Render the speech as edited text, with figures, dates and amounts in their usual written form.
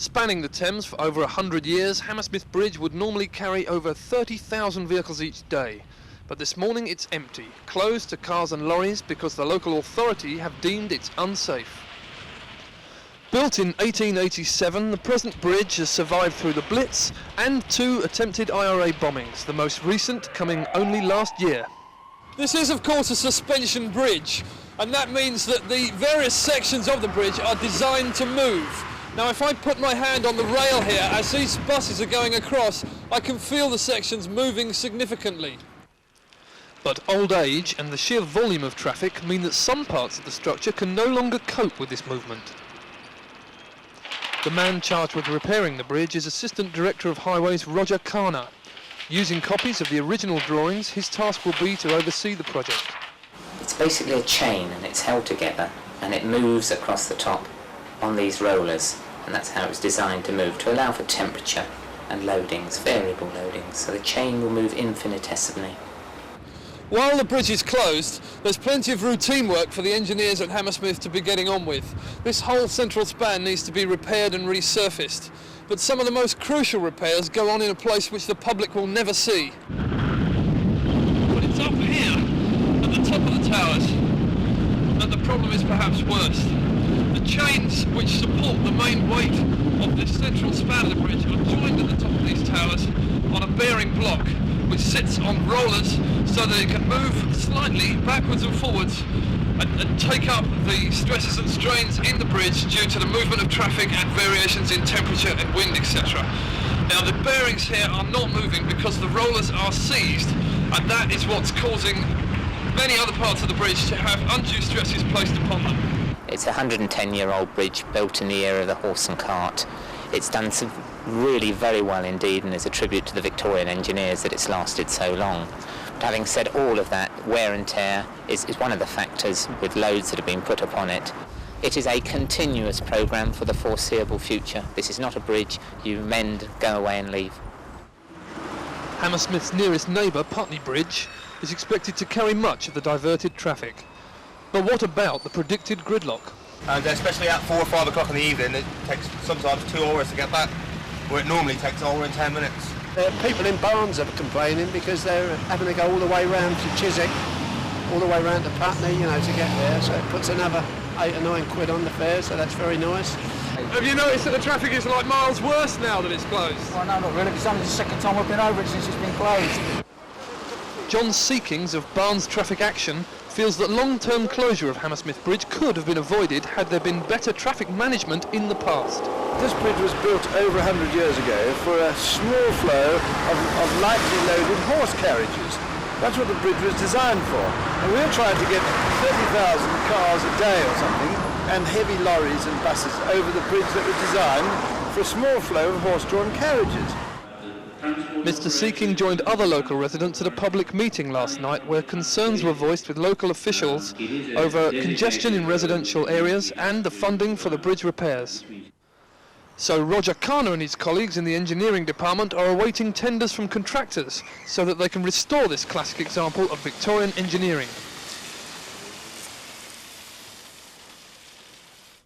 Spanning the Thames for over 100 years, Hammersmith Bridge would normally carry over 30,000 vehicles each day. But this morning it's empty, closed to cars and lorries because the local authority have deemed it unsafe. Built in 1887, the present bridge has survived through the Blitz and 2 attempted IRA bombings, the most recent coming only last year. This is of course a suspension bridge, and that means that the various sections of the bridge are designed to move. Now if I put my hand on the rail here, as these buses are going across, I can feel the sections moving significantly. But old age and the sheer volume of traffic mean that some parts of the structure can no longer cope with this movement. The man charged with repairing the bridge is Assistant Director of Highways Roger Carner. Using copies of the original drawings, his task will be to oversee the project. It's basically a chain and it's held together and it moves across the top on these rollers, and that's how it's designed to move, to allow for temperature and loadings, variable loadings, so the chain will move infinitesimally. While the bridge is closed, there's plenty of routine work for the engineers at Hammersmith to be getting on with. This whole central span needs to be repaired and resurfaced, but some of the most crucial repairs go on in a place which the public will never see. But it's up here, at the top of the towers, that the problem is perhaps worst. The chains which support the main weight of this central span of the bridge are joined at the top of these towers on a bearing block which sits on rollers so that it can move slightly backwards and forwards and take up the stresses and strains in the bridge due to the movement of traffic and variations in temperature and wind, etc. Now the bearings here are not moving because the rollers are seized, and that is what's causing many other parts of the bridge to have undue stresses placed upon them. It's a 110-year-old bridge built in the era of the horse and cart. It's done really very well indeed, and is a tribute to the Victorian engineers that it's lasted so long. But having said all of that, wear and tear is one of the factors with loads that have been put upon it. It is a continuous programme for the foreseeable future. This is not a bridge you mend, go away and leave. Hammersmith's nearest neighbour, Putney Bridge, is expected to carry much of the diverted traffic. But what about the predicted gridlock? And especially at 4 or 5 o'clock in the evening, it takes sometimes 2 hours to get back, where it normally takes an hour and 10 minutes. People in Barnes are complaining because they're having to go all the way round to Chiswick, all the way round to Putney, you know, to get there. So it puts another 8 or 9 quid on the fare, so that's very nice. Have you noticed that the traffic is like miles worse now that it's closed? Well, no, not really, because it's only the second time I've been over it since it's been closed. John Seekings of Barnes Traffic Action feels that long-term closure of Hammersmith Bridge could have been avoided had there been better traffic management in the past. This bridge was built over 100 years ago for a small flow of lightly loaded horse carriages. That's what the bridge was designed for. And we were trying to get 30,000 cars a day or something, and heavy lorries and buses over the bridge that was designed for a small flow of horse-drawn carriages. Mr. Seeking joined other local residents at a public meeting last night where concerns were voiced with local officials over congestion in residential areas and the funding for the bridge repairs. So Roger Carner and his colleagues in the engineering department are awaiting tenders from contractors so that they can restore this classic example of Victorian engineering.